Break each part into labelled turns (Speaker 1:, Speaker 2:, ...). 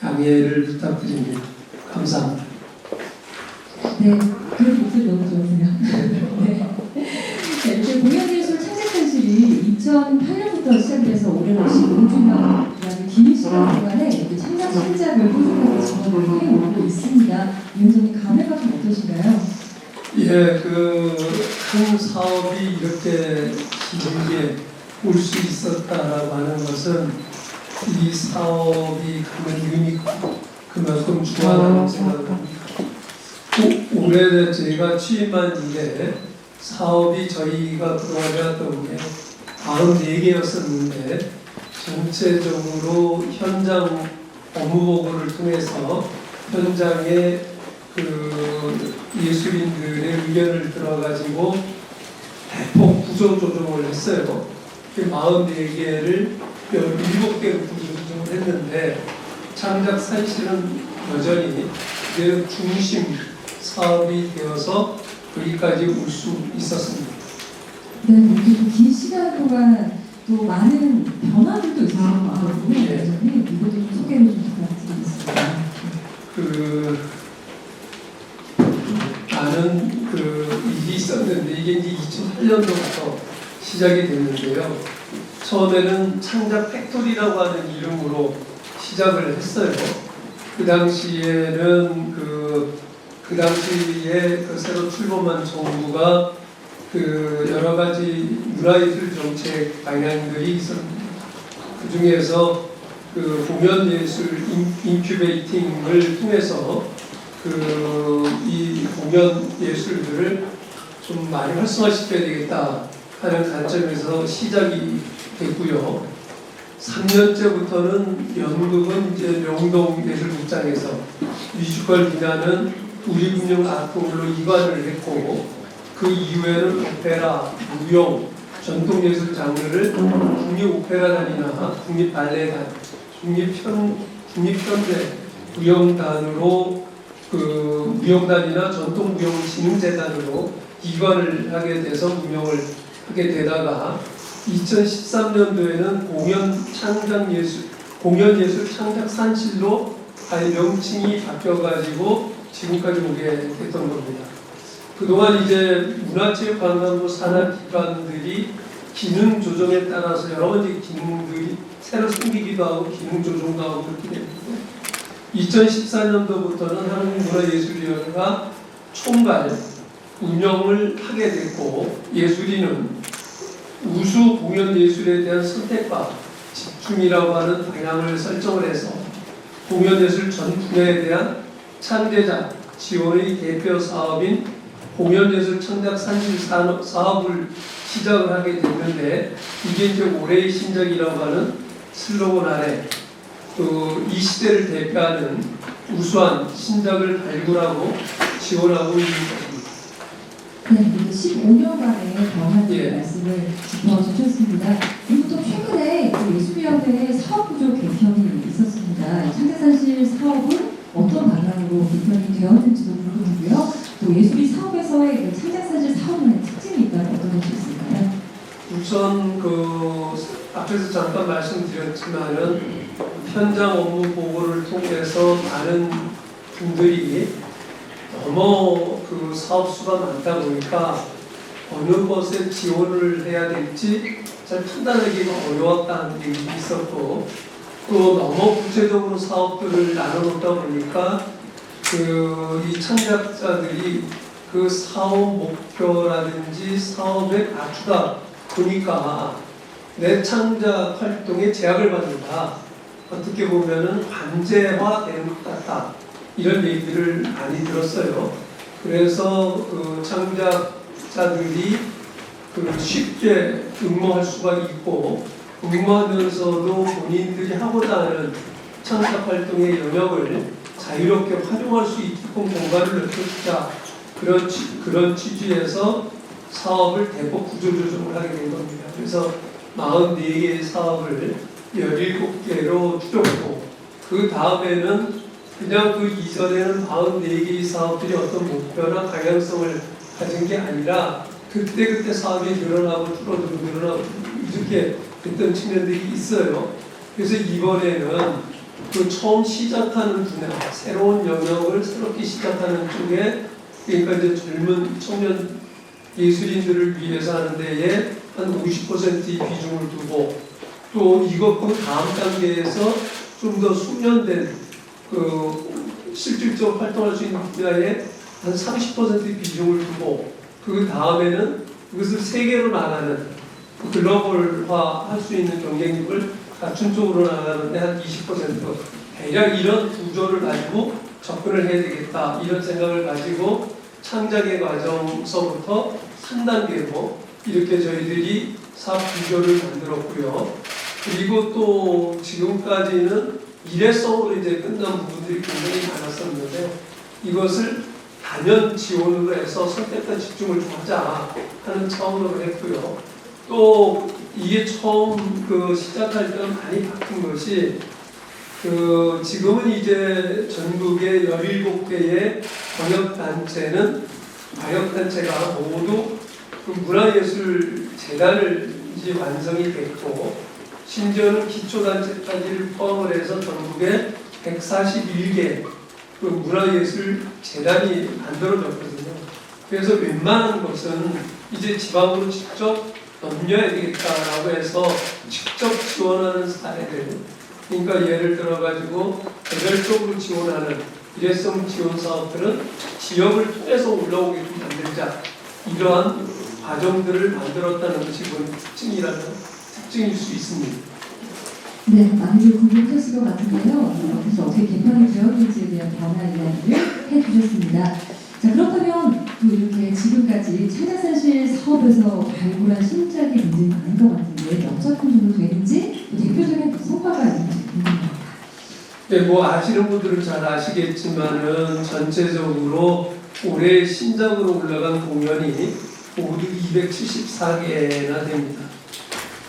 Speaker 1: 양해를 부탁드립니다. 감사합니다.
Speaker 2: 네, 그 목소리 너무 좋으세요. 네. 이제 공연예술 창작단실이 2008년부터 시작돼서 올해로 15주년이라는 긴 시간 동안에 창작 신작을 꾸준하게 진행을 해오고 있습니다. 위원장님 감회가 좀 어떠신가요?
Speaker 1: 예, 큰 사업이 이렇게 길게 올 수 있었다라고 하는 것은 이 사업이 가는 의미가 그만큼 중요하다고 생각합니다. 올해 저희가 취임한 이래 사업이 저희가 그동안 해왔던 게 44개였었는데 전체적으로 현장 업무 보고를 통해서 현장에 예술인들의 의견을 들어가지고 대폭 구조 조정을 했어요. 44개를 17개로 구조 조정을 했는데 창작 산실은 여전히 그대로 중심 사업이 되어서 여기까지 올 수 있었습니다.
Speaker 2: 네, 이렇게 긴 시간 동안 또 많은 변화들도 있었던 것 같거든요. 위원장님, 이것도 좀 소개를 좀 부탁드리겠습니다.
Speaker 1: 많은 일이 있었는데 이게 이제 2008년도부터 시작이 됐는데요. 처음에는 창작 팩토리라고 하는 이름으로 시작을 했어요. 그 당시에는 그 당시에 새로 출범한 정부가 여러 가지 문화예술 정책 방향들이 있었습니다. 그 중에서 공연예술 인큐베이팅을 통해서 이 공연 예술들을 좀 많이 활성화시켜야 되겠다 하는 관점에서 시작이 됐고요. 3년째부터는 연극은 이제 명동예술극장에서 뮤지컬 비나는 우리금융아트홀로 이관을 했고 그 이후에는 오페라, 무용, 전통예술 장르를 국립오페라단이나 국립발레단, 국립현대 무용단으로 무용단이나 전통무용진흥재단으로 이관을 하게 돼서 운영을 하게 되다가 2013년도에는 공연예술 창작산실로 아예 명칭이 바뀌어가지고 지금까지 오게 됐던 겁니다. 그동안 이제 문화체육관광부 산하기관들이 기능 조정에 따라서 여러 가지 기능들이 새로 생기기도 하고 기능 조정도 하고 그렇게 됐는데 2014년도부터는 한국문화예술위원회가 총괄 운영을 하게 됐고 예술인은 우수 공연예술에 대한 선택과 집중이라고 하는 방향을 설정을 해서 공연예술 전 분야에 대한 창제자 지원의 대표 사업인 공연예술 창작 산실 사업을 시작을 하게 됐는데 이게 이제 올해의 신작이라고 하는 슬로건 아래 이 시대를 대표하는 우수한 신작을 발굴하고 지원하고 있는 것입니다.
Speaker 2: 네, 15년간의 변화들 말씀을 짚어주셨습니다. 그리고 또 최근에 예술위원회의 사업구조 개편이 있었습니다. 창작산실 사업은 어떤 방향으로 개편이 되었는지도 궁금하고요. 또 예술이 사업에서의 창작산실 사업의 특징이 있다면 어떤 것이 있을까요?
Speaker 1: 우선 앞에서 잠깐 말씀드렸지만은 현장 업무 보고를 통해서 많은 분들이 너무 사업 수가 많다 보니까 어느 것에 지원을 해야 될지 잘 판단하기가 어려웠다는 얘기 있었고 또 너무 구체적으로 사업들을 나눠놓다 보니까 이 창작자들이 사업 목표라든지 사업에 맞추다 보니까 내 창작 활동에 제약을 받는다. 어떻게 보면은 관제화되는 것 같다. 이런 얘기들을 많이 들었어요. 그래서 창작자들이 쉽게 응모할 수가 있고 응모하면서도 본인들이 하고자 하는 창작 활동의 영역을 자유롭게 활용할 수 있게끔 공간을 넓혀주자 그런 취지에서 사업을 대폭 구조조정을 하게 된 겁니다. 그래서 44개의 사업을 17개로 줄였고 그 다음에는 그냥 이전에는 44개의 사업들이 어떤 목표나 방향성을 가진 게 아니라 그때 사업이 늘어나고 줄어들고 늘어나고 이렇게 됐던 측면들이 있어요. 그래서 이번에는 그 처음 시작하는 분야, 새로운 영역을 새롭게 시작하는 쪽에, 그러니까 이제 젊은 청년 예술인들을 위해서 하는 데에 한 50%의 비중을 두고, 또 이것 그 다음 단계에서 좀 더 숙련된 실질적으로 활동할 수 있는 분야에 한 30%의 비중을 두고, 그 다음에는 그것을 세계로 나가는 글로벌화 할 수 있는 경쟁력을 갖춘 쪽으로 나가는데 한 20% 대략 이런 구조를 가지고 접근을 해야 되겠다, 이런 생각을 가지고 창작의 과정서부터 3단계로 이렇게 저희들이 사업 구조를 만들었고요. 그리고 또 지금까지는 일회성으로 이제 끝난 부분들이 굉장히 많았었는데, 이것을 단연 지원으로 해서 선택과 집중을 좀 하자 하는 차원으로 했고요. 또 이게 처음 시작할 때는 많이 바뀐 것이, 지금은 이제 전국의 17개의 광역단체가 모두 문화예술재단을 이제 완성이 됐고, 심지어는 기초단체까지를 포함을 해서 전국에 141개 문화예술재단이 만들어졌거든요. 그래서 웬만한 것은 이제 지방으로 직접 넘겨야 되겠다라고 해서 직접 지원하는 사례들, 그러니까 예를 들어가지고 개별적으로 지원하는 일회성 지원 사업들은 지역을 통해서 올라오게끔 만들자, 이러한 과정들을 만들었다는 것이 특징일 수 있습니다.
Speaker 2: 네, 많이들 궁금하셨을 것 같은데요. 그래서 어떻게 개편이 되었는지에 대한 변화 이야기를 해주셨습니다. 자, 그렇다면 또 이렇게 지금까지 창작사실 사업에서 발굴한 신작이 굉장히 많은 것 같은데 몇 작품 정도 되는지, 또 대표적인 성과가 있는지 궁금합니다.
Speaker 1: 네, 뭐 아시는 분들은 잘 아시겠지만은 전체적으로 올해 신작으로 올라간 공연이 모두 274개나 됩니다.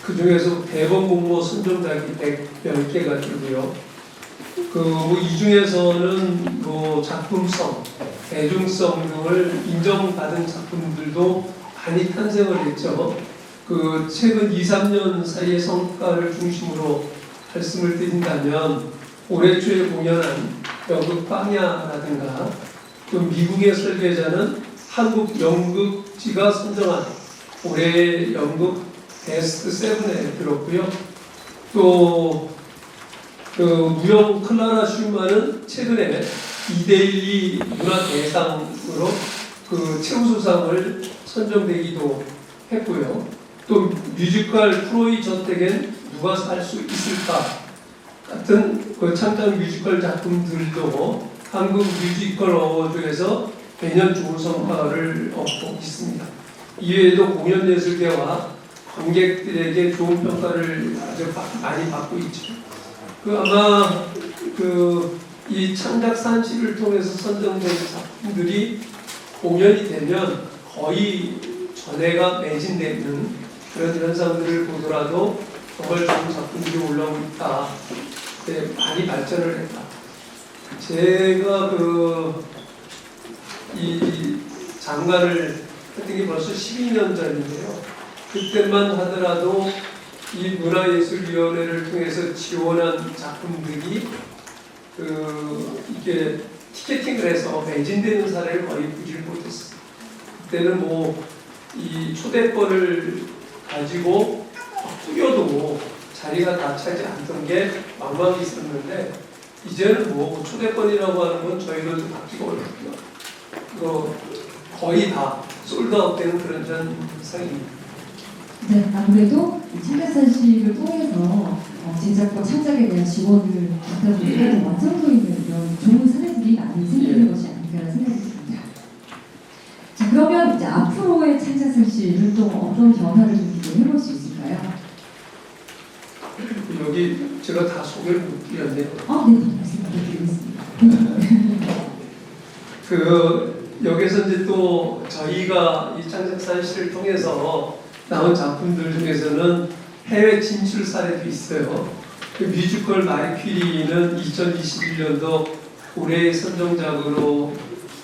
Speaker 1: 그 중에서 대본 공모 선정작이 110개가 되고요. 이 중에서는 작품성, 대중성 등을 인정받은 작품들도 많이 탄생을 했죠. 최근 2, 3년 사이의 성과를 중심으로 말씀을 드린다면, 올해 초에 공연한 연극 빵야라든가, 또 미국의 설계자는 한국 연극지가 선정한 올해 연극 베스트 7에 들었고요. 또 무용 클라라 슈만은 최근에 2대1 문화 대상으로 최우수상을 선정되기도 했고요. 또 뮤지컬 프로이 저택엔 누가 살 수 있을까 같은 창작 뮤지컬 작품들도 한국 뮤지컬 어워드에서 매년 좋은 성과를 얻고 있습니다. 이외에도 공연예술계와 관객들에게 좋은 평가를 아주 많이 받고 있죠. 아마 이 창작산실을 통해서 선정된 작품들이 공연이 되면 거의 전회가 매진되는 그런 현상들을 보더라도 정말 좋은 작품들이 올라오고 있다. 네, 많이 발전을 했다. 제가 이 장가를 했던 게 벌써 12년 전인데요. 그때만 하더라도 이 문화예술위원회를 통해서 지원한 작품들이 이게 티켓팅을 해서 매진되는 사례를 거의 보질 못했어요. 그때는 이 초대권을 가지고 꾸려도 자리가 다 차지 않던 게 막막이 있었는데, 이제는 초대권이라고 하는 건 저희들도 받기가 어렵고요. 거의 다 솔드아웃되는 그런 현상입니다.
Speaker 2: 네, 아무래도 창작산실을 통해서 제작과 창작에 대한 지원을 받다 보니까 완성도 있는 이런 좋은 사례들이 많이 생기는 것이 아닌가 생각이 듭니다. 자, 그러면 이제 앞으로의 창작산실 활동 어떤 변화를 좀 기대해볼 수 있을까요?
Speaker 1: 여기 제가 다 소개를 못 드렸네요.
Speaker 2: 네, 말씀 부탁드리겠습니다.
Speaker 1: 여기서 이제 또 저희가 이 창작산실을 통해서 나온 작품들 중에서는 해외 진출 사례도 있어요. 뮤지컬 마리 퀴리는 2021년도 올해의 선정작으로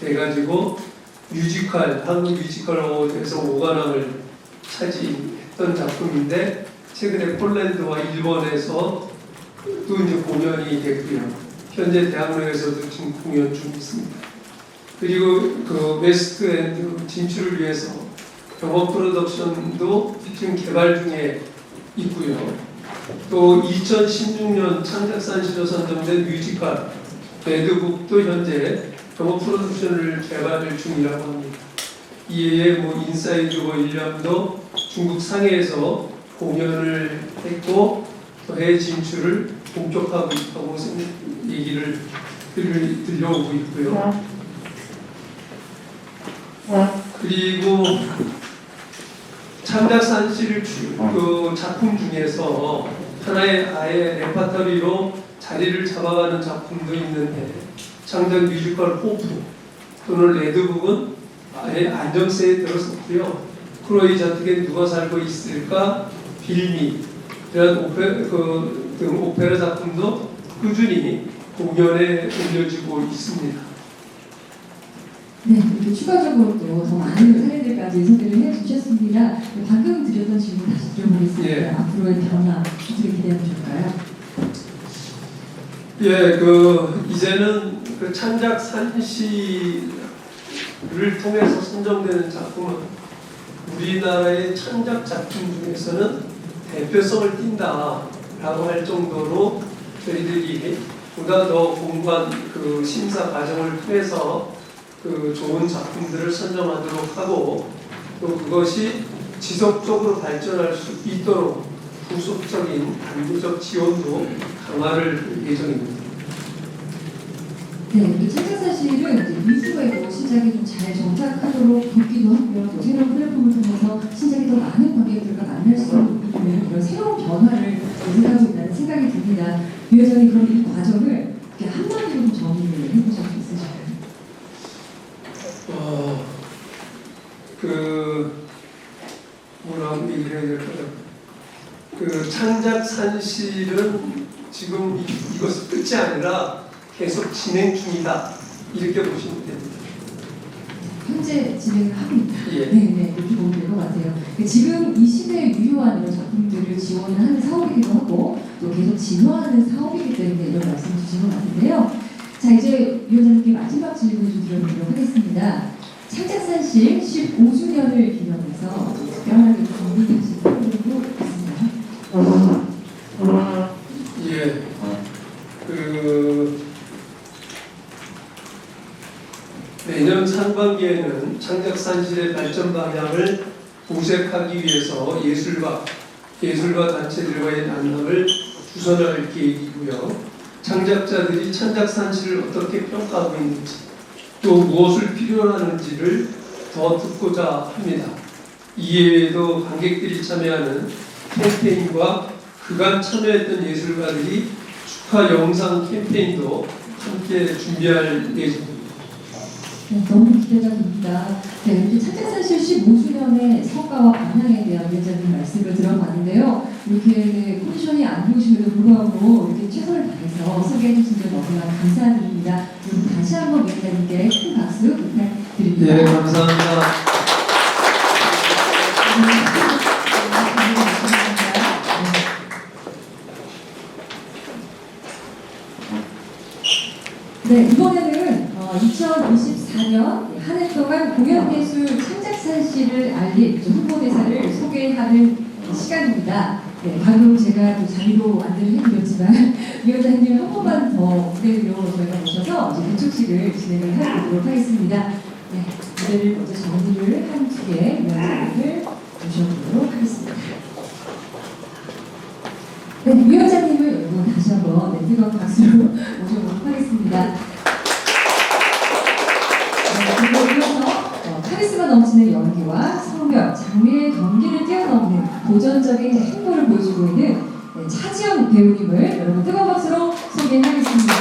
Speaker 1: 돼가지고 한국 뮤지컬 어워드에서 5관왕을 차지했던 작품인데, 최근에 폴란드와 일본에서 또 이제 공연이 됐고요. 현재 대학로에서도 지금 공연 중에 있습니다. 그리고 그 웨스트엔드 진출을 위해서 영어 프로덕션도 지금 개발 중에 있고요. 또 2016년 창작산시로 선정된 뮤지컬 레드북도 현재 영어 프로덕션을 개발 중이라고 합니다. 이에 뭐 인사이드 윌리엄도 중국 상해에서 공연을 했고 또 해외 진출을 본격화하고 있다고 얘기를 들려오고 있고요. 그리고 창작산실 그 작품 중에서 하나의 아예 레파토리로 자리를 잡아가는 작품도 있는데 창작 뮤지컬 호프 또는 레드북은 아예 안정세에 들어섰고요. 크로이 저택에 누가 살고 있을까, 빌미 이런 오페라 작품도 꾸준히 공연에 올려지고 있습니다.
Speaker 2: 네, 이렇게 추가적으로 또 더 많은 사례들까지 소개를 해주셨습니다. 방금 드렸던 질문 다시 드려보겠습니다.
Speaker 1: 예.
Speaker 2: 앞으로의 변화 어떻게 기대해 보실까요?
Speaker 1: 예, 이제는 그 창작 산시를 통해서 선정되는 작품은 우리나라의 창작 작품 중에서는 대표성을 띈다라고 할 정도로 저희들이 보다 더 공부한 그 심사 과정을 통해서 그 좋은 작품들을 선정하도록 하고 또 그것이 지속적으로 발전할 수 있도록 후속적인 단계적 지원도 강화를 예정입니다.
Speaker 2: 네, 창작사실은 이제 미술에도 신작이 좀 잘 정착하도록 돕기도 하고요. 또 새로운 플랫폼을 통해서 신작이 더 많은 관객들과 만날 수 있는 이런 새로운 변화를 예상하고 있다는 생각이 듭니다. 유 회장님, 그럼 이 과정을 이렇게 한마디로 좀 정리를 해보실 수 있으실까요?
Speaker 1: 뭐라고 얘기를 해야 될까요? 그 창작 산실은 지금 이것이 끝이 아니라 계속 진행 중이다. 이렇게 보시면 됩니다.
Speaker 2: 현재 진행을 하고 있다.
Speaker 1: 예.
Speaker 2: 네, 이렇게 보면 될 것 같아요. 지금 이 시대에 유효한 이런 작품들을 지원을 하는 사업이기도 하고 또 계속 진화하는 사업이기 때문에 이런 말씀을 주신 것 같은데요. 자, 이제 위원장님께 마지막 질문 좀 드려보도록 하겠습니다. 창작산실 15주년을 기념해서 특별하게 준비하신 프로그램도 있습니다.
Speaker 1: 예. 내년 상반기에는 창작산실의 발전 방향을 모색하기 위해서 예술가 단체들과의 만남을 주선할 계획이고요. 창작자들이 창작산실을 어떻게 평가하고 있는지 또 무엇을 필요로 하는지를 더 듣고자 합니다. 이외에도 관객들이 참여하는 캠페인과 그간 참여했던 예술가들이 축하 영상 캠페인도 함께 준비할 예정입니다.
Speaker 2: 네, 너무 기대가 됩니다. 네, 이렇게 창작산실 15주년의 성과와 방향에 대한 위원장님 말씀을 들어봤는데요. 이렇게 컨디션이 안 좋으심에도 불구하고 이렇게 최선을 다해서 소개해 주신 점 너무나 감사드립니다. 그리고 다시 한번 위원장님께 큰 박수 부탁드립니다.
Speaker 1: 네, 감사합니다.
Speaker 2: 네, 이번에는 2024년 한 해 동안 공연예술 창작산실을 알릴 홍보대사를 소개하는 시간입니다. 네, 방금 제가 또 자리로 안내를 해드렸지만 위원장님 한 번만 더 무대로 저희가 모셔서 이제 개축식을 진행을 해보도록 하겠습니다. 네, 무대를 먼저 정리를 한 뒤에 위원장님을 모셔보도록 하겠습니다. 네, 위원장님을 여러분 다시 한번 뜨거운 박수로 모셔보도록 하겠습니다. 그리고 이어서 카리스마 넘치는 연기와 성별, 장르의 경계를 뛰어넘는 도전적인 행보를 보여주고 있는 차지연 배우님을 여러분 뜨거운 박수로 소개하겠습니다.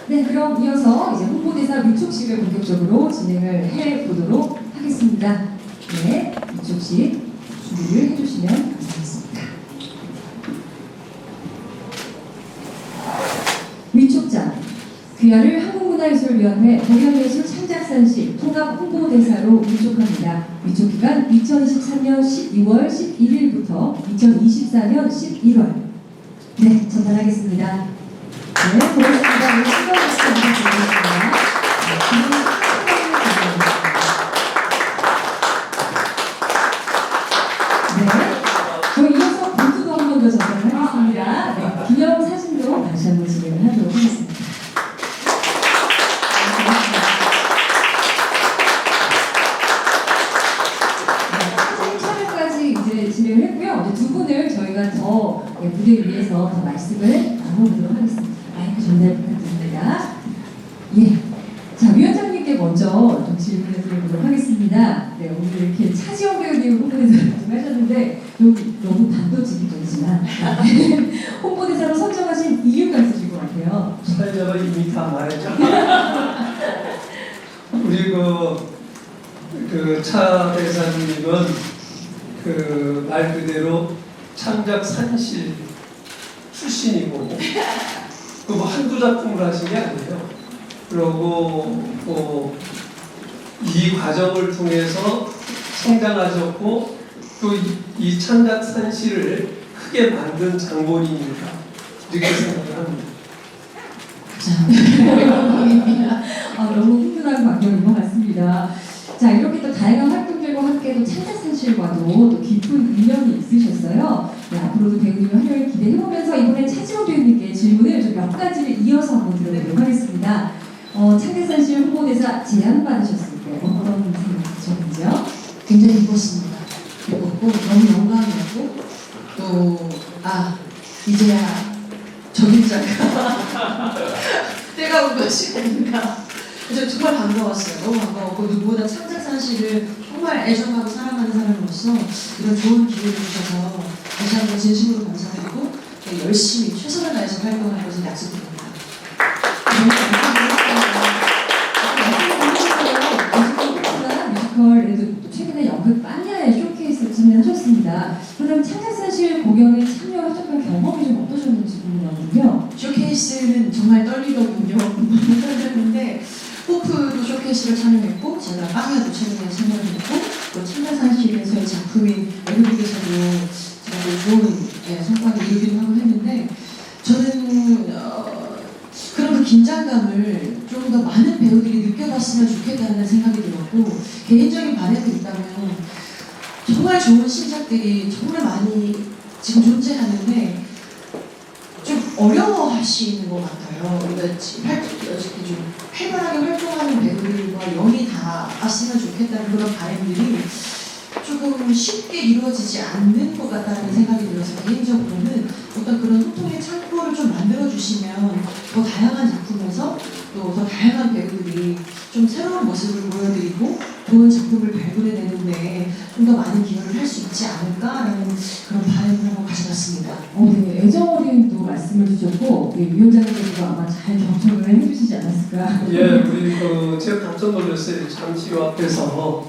Speaker 2: 네, 그럼 이어서 이제 홍보대사 위촉식을 본격적으로 진행을 해보도록 하겠습니다. 네, 위촉식 준비를 해주시면 감사하겠습니다. 위촉장, 귀하를 한국문화예술위원회 공연예술 창작사 창작산실 통합 홍보대사로 위촉합니다. 위촉 기간 2023년 12월 11일부터 2024년 11월. 네, 전달하겠습니다. 네, 고맙습니다. 오늘 수고 부탁드리겠습니다. 네, 저희 이어서 본투도 한 번 더 전달하겠습니다. 네, 기념 사진도 다시 한번 진행을 하도록 하겠습니다. 촬영까지 이제 진행을 했고요. 이제 두 분을 저희가 더 무대 위에서 더 말씀을 나눠보도록 하겠습니다. 마이크 전달 부탁드립니다. 예. 자, 위원장님께 먼저 좀 질문을 드려보도록 하겠습니다. 네, 오늘 이렇게 차지원 배우님 홍보대사를 말씀하셨는데, 여기 너무 단도직입적이지만, 홍보대사로 선정하신 이유가 있으실 것 같아요.
Speaker 1: 사회자가 이미 다 말했죠. 우리 차 대사님은 말 그대로 창작 산실 출신이고 뭐 한두 작품을 하신 게 아니에요. 그리고 이 과정을 통해서 성장하셨고 또 이 창작 산실을 크게 만든 장본인이다 이렇게 생각을 합니다.
Speaker 2: 감사합니다. 너무 훈훈한 광경인 것 같습니다. 자, 이렇게 또 다양한 활동들과 함께 또 창작산실과도 또 깊은 인연이 있으셨어요. 네, 앞으로도 배우님의 활약을 기대해보면서 이번에 차지원 배우님께 질문을 좀 몇 가지를 이어서 한번 드려보도록 하겠습니다. 창작산실 홍보대사 제안받으셨을 때 어떤 생각이셨는지요?
Speaker 3: 굉장히 기뻤습니다. 기뻤고 너무 영광이었고 또 이제야 적임자가 때가 온 것이 아닌가. 그래서 정말 반가웠어요. 너무 반가웠고 누구보다 창작산실을 정말 애정하고 사랑하는 사람으로서 이런 좋은 기회를 주셔서 다시 한번 진심으로 감사드리고 열심히 최선을 다해서 활동할 것을 약속드립니다.
Speaker 2: 뮤지컬에도 최근에 연극 빠냐의 쇼케이스를 참여하셨습니다. 그럼 창작산실 공연에 참여하셨던 경험이 좀 어떠셨는지 궁금하거든요.
Speaker 3: 쇼케이스는 정말 떨리더군요. 떨렸는데 호프도 쇼케이스를 참여했고 제가 빵야도 최근에 참여를 했고 또 창작산실에서의 작품인 에르빅에서도 제가 좋은 성과를 이루기도 하고 했는데 저는 그런 그 긴장감을 좀 더 많은 배우들이 느껴봤으면 좋겠다는 생각이 들었고 개인적인 바람이 있다면 정말 좋은 신작들이 정말 많이 지금 존재하는데 좀 어려워하시는 것 같아요. 우리가 지금 좀 활발하게 활동하는 배우들과 영이 닿았으면 좋겠다는 그런 바람들이 조금 쉽게 이루어지지 않는 것 같다는 생각이 들어서 개인적으로는 어떤 그런 소통의 창구를 좀 만들어주시면 더 다양한 작품에서 또 더 다양한 배우들이 좀 새로운 모습을 보여드리고 좋은 작품을 발굴해내는데 좀 더 많은 기여를 할 수 있지 않을까라는 그런 바람을 한번 가져봤습니다.
Speaker 2: 네, 애정 어린 또 말씀을 주셨고 위원장님께서도 아마 잘 경청을 해주시지 않았을까.
Speaker 1: 예, 우리 제가 깜짝 놀랐어요. 잠시 앞에서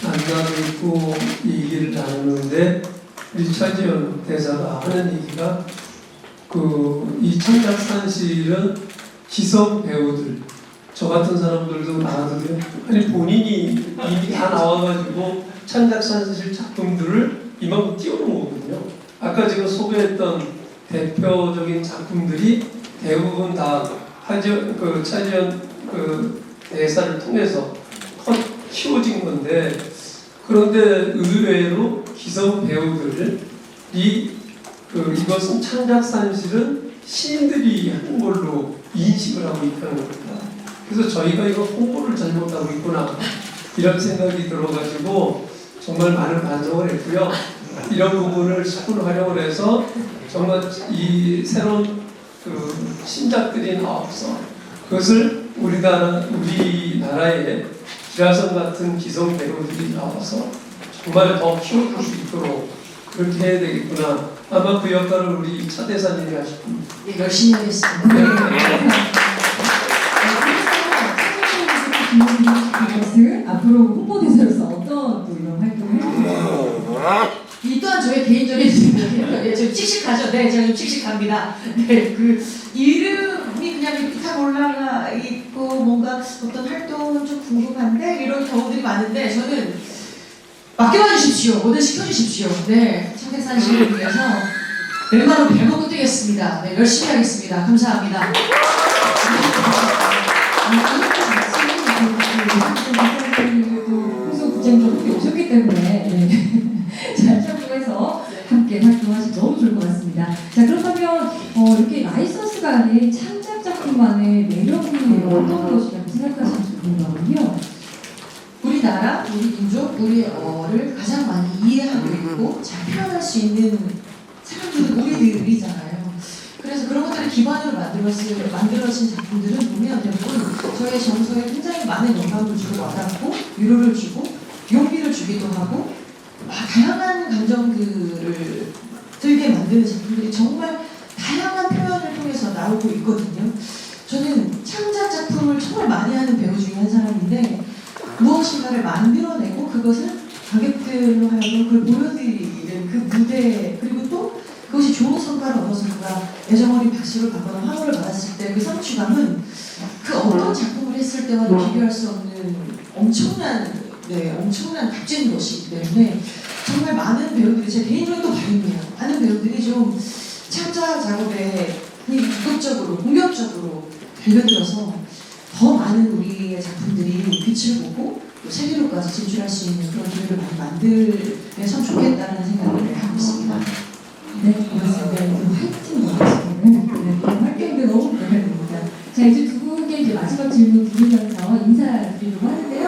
Speaker 1: 만나고 있고 얘기를 나누는데 우리 차지원 대사가 하는 얘기가 이 창작산실은 기성 배우들 저 같은 사람들도 나와도요. 아니 본인이 이미 다 나와가지고 창작산실 작품들을 이만큼 띄워놓은 거거든요. 아까 제가 소개했던 대표적인 작품들이 대부분 다 차지원 대사를 통해서 키워진 건데 그런데 의외로 기성 배우들이 이것은 창작산실은 시인들이 한 걸로 인식을 하고 있다는 겁니다. 그래서 저희가 이거 홍보를 잘못하고 있구나 이런 생각이 들어가지고 정말 많은 반성을 했고요. 이런 부분을充활용을 해서 정말 이 새로운 신작들이 나와서 그것을 우리나라에 기라성 같은 기성 배우들이 나와서 정말 더 키워줄 수 있도록 그렇게 해야 되겠구나. 아마 그 역할을 우리 차 대사님이 하실 겁니다.
Speaker 3: 네, 열심히 하겠습니다.
Speaker 2: 앞으로 홍보대사로서 어떤 또 이런 활동을 해주세요?
Speaker 3: 이 또한 저의 개인적인 생각이에요. 좀 씩씩한 씩씩하죠? 네, 제가 좀 씩씩합니다. 네, 그 이름이 그냥 이렇게 탁 올라가 있고 뭔가 어떤 활동은 좀 궁금한데 이런 경우들이 많은데 저는 맡겨봐 주십시오. 뭐든 시켜주십시오. 네, 창택산 씨를 위해서 웬만하면 배먹고 뛰겠습니다. 네, 열심히 하겠습니다. 감사합니다.
Speaker 2: 홍수 국장님도 오셨기 때문에 잘 참고해서 함께 활동하시면 너무 좋을 것 같습니다. 자, 그렇다면 이렇게 라이선스가 아닌 창작 작품만의 매력이 어떤 것이라고 생각하시는지 궁금하군요.
Speaker 3: 우리나라, 우리 민족, 우리를 가장 많이 이해하고 있고 잘 표현할 수 있는 사람들은 우리들이잖아요. 그래서 그런 것들을 기반으로 만들어진 작품들은 보면 대부분 저의 정서에 굉장히 많은 영감을 주고 와닿고 위로를 주고 용기를 주기도 하고 다양한 감정들을 들게 만드는 작품들이 정말 다양한 표현을 통해서 나오고 있거든요. 저는 창작 작품을 정말 많이 하는 배우 중에 한 사람인데 무엇인가를 만들어내고 그것을 관객들로 하여금 그걸 보여드리는 그 무대 그리고 또 그것이 좋은 성과를 얻어서 누가 애정어린 박수를 받거나 환호를 받았을 때 그 성취감은 그 어떤 작품을 했을 때와도 비교할 수 없는 엄청난 값진 것이기 때문에 정말 많은 배우들이 제 개인적으로 또 바람이에요. 많은 배우들이 좀 창작 작업에 적극적으로 공격적으로 달려들어서 더 많은 우리의 작품들이 빛을 보고 또 세계로까지 진출할 수 있는 그런 기회를 많이 만들면 좋겠다는 생각을 하고 있습니다.
Speaker 2: 네, 고맙습니다. 화이팅 해주시면 활동도 너무 기대됩니다. 자, 이제 두 분께 이제 마지막 질문 드리면서 인사드리려고 하는데요.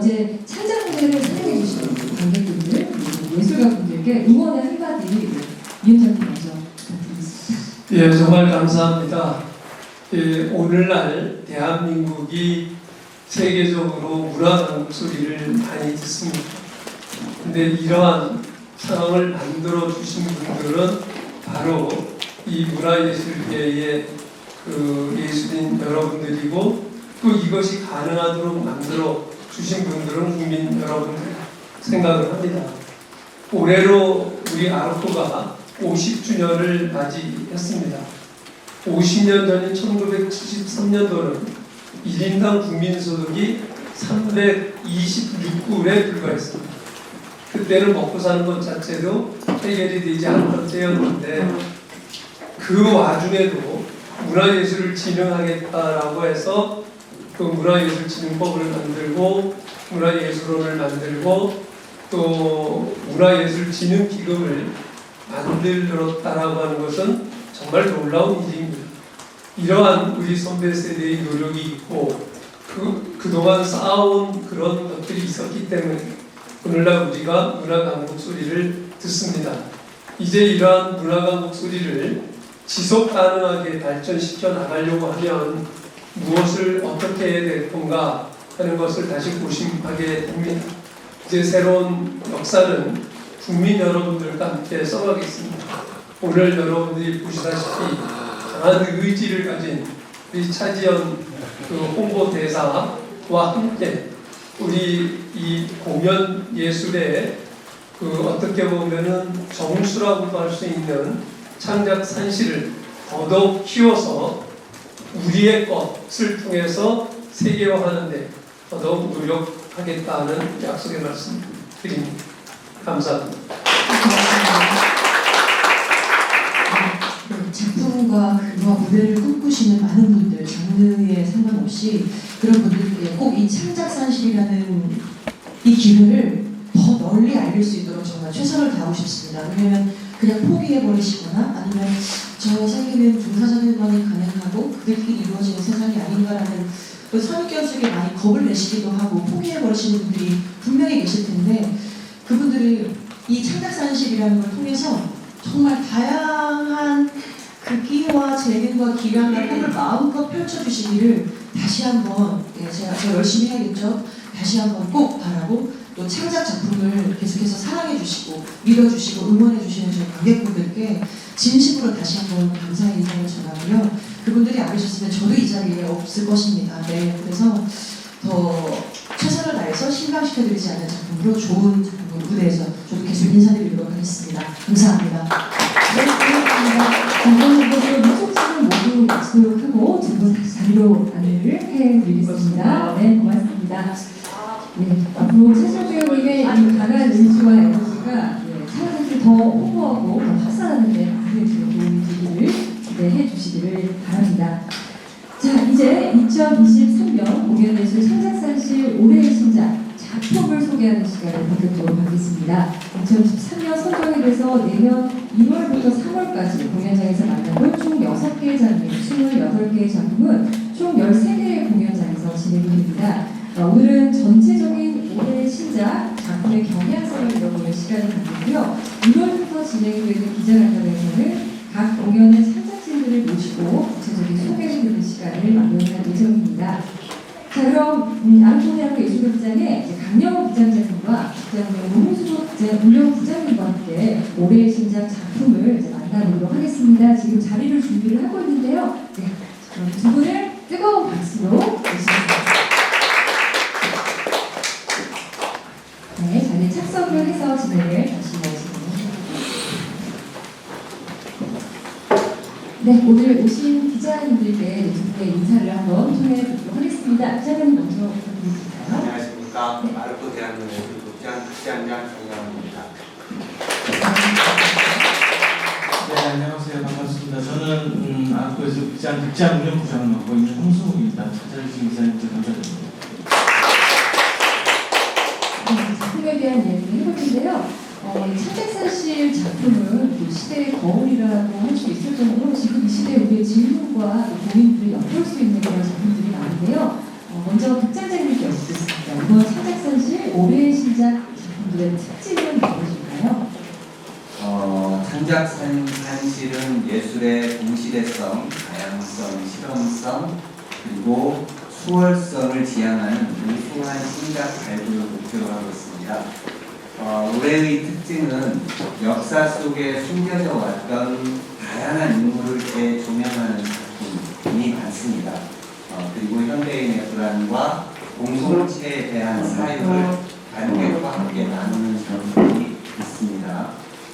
Speaker 2: 이제 창작 무대를 사랑해 주시는 관객분들, 그리고 예술가분들께 응원의 한마디 위원장님 먼저 부탁드리겠습니다.
Speaker 1: 예, 정말 감사합니다. 예, 오늘날 대한민국이 세계적으로 문화단국 소리를 많이 듣습니다. 근데 이러한 상황을 만들어 주신 분들은 바로 이 문화예술계의 그 예술인 여러분들이고 또 이것이 가능하도록 만들어 주신 분들은 국민 여러분들 생각을 합니다. 올해로 우리 아르코가 50주년을 맞이했습니다. 50년 전인 1973년도는 1인당 국민소득이 326불에 불과했습니다. 그때는 먹고 사는 것 자체도 해결이 되지 않던 때였는데 그 와중에도 문화예술을 진흥하겠다라고 해서 그 문화예술진흥법을 만들고 문화예술원을 만들고 또 문화예술진흥기금을 만들었다라고 하는 것은 정말 놀라운 일입니다. 이러한 우리 선배 세대의 노력이 있고 그동안 쌓아온 그런 것들이 있었기 때문에 오늘날 우리가 문화강국 소리를 듣습니다. 이제 이러한 문화강국 소리를 지속 가능하게 발전시켜 나가려고 하면 무엇을 어떻게 해야 될 건가 하는 것을 다시 고심하게 됩니다. 이제 새로운 역사는 국민 여러분들과 함께 써가겠습니다. 오늘 여러분들이 보시다시피 강한 의지를 가진 우리 차지연 그 홍보대사와 함께 우리 이 공연 예술의 그 어떻게 보면은 정수라고도 할 수 있는 창작 산실을 더더욱 키워서 우리의 것을 통해서 세계화하는데 더더욱 노력하겠다는 약속의 말씀 드립니다. 감사합니다.
Speaker 3: 작품과 그와 무대를 꿈꾸시는 많은 분들, 장르에 상관없이 그런 분들께 꼭 이 창작산실이라는 이 기회를 더 널리 알릴 수 있도록 정말 최선을 다하고 싶습니다. 왜냐면 그냥 포기해버리시거나 아니면 저 세계는 종사자들만이 가능하고 그들끼리 이루어지는 세상이 아닌가라는 그 선입견 속에 많이 겁을 내시기도 하고 포기해버리시는 분들이 분명히 계실 텐데 그분들이 이 창작산실이라는 걸 통해서 정말 다양한 그 끼와 재능과 기량과 꿈을 마음껏 펼쳐주시기를 다시 한번 제가 열심히 해야겠죠. 다시 한번 꼭 바라고 또 창작 작품을 계속해서 사랑해주시고 믿어주시고 응원해주시는 저희 관객분들께 진심으로 다시 한번 감사의 인사를 전하고요. 그분들이 안 계셨으면 저도 이 자리에 없을 것입니다. 네, 그래서 더 최선을 다해서 실망시켜드리지 않는 작품으로 좋은 작품으로 무대에서 저도 계속 인사드리도록 하겠습니다. 감사합니다.
Speaker 2: 있습니다. 네, 고맙습니다. 네, 앞으로 최철 배우님의 이 강한 의지와 에너지가 찬양을 더 홍보하고 더 확산하는 데 많은 도움이 되기를 기대해 주시기를 바랍니다. 자, 이제 2023년 공연예술 창작산실 올해의 신작 작품을 소개하는 시간을 본격적으로 갖겠습니다. 2013년 선정이 돼서 내년 2월부터 3월까지 공연장에서 만나볼 총 6개의 장르, 28개의 작품은 총 13개의 공연장에서 진행이 됩니다. 오늘은 전체적인 올해의 신작 작품의 경향성을 읽어보는 시간을 갖고요. 1월부터 진행이 되는 기자간담회에서는 각 공연의 창작진들을 모시고 구체적인 소개를 듣는 시간을 마련할 예정입니다. 자, 그럼 아르코대학교 예술극장의 강영호 부장장님과 문용 부장님과 함께 올해의 신작 작품을 이제 만나보도록 하겠습니다. 지금 자리를 준비를 하고 있는데요. 네, 그럼 두 분을 뜨거운 박수로 모시겠습니다. 네, 자리에 착석을 해서 진행을 다시 모시겠습니다. 네, 오늘 오신 기자님들께 두 분의 인사를 한번 통해 보도록 하겠습니다. 기자님 먼저 부탁드릴까요?
Speaker 4: 안녕하십니까. 아르코 대학교 예술극장 극장장 정영훈입니다.
Speaker 5: 네, 안녕하세요. 반갑습니다. 저는 아르코 예술극장 극장 운영부장을 맡고 있는 홍승욱입니다. 찾아주신 기자님들 감사드립니다.
Speaker 2: 네, 작품에 대한 이야기를 해볼 텐데요. 창작산실 작품은 또 시대의 거울이라고 할 수 있을 정도로 지금 이 시대에 우리의 질문과 고민들을 엿볼 수 있는 그런 작품들이 많은데요. 먼저 극장장님께 여쭙겠습니다. 이번 창작산실 올해의 신작 작품들의 특징은 무엇일까요?
Speaker 4: 창작산실은 예술의 동시대성, 다양성, 실험성, 그리고 수월성을 지향하는 우수한 신작 발굴을 목표로 하고 있습니다. 올해의 특징은 역사 속에 숨겨져 왔던 다양한 인물을 재조명하는 작품이 많습니다. 그리고 현대인의 불안과 공동체에 대한 사유를 관객과 함께 나누는 작품이 있습니다.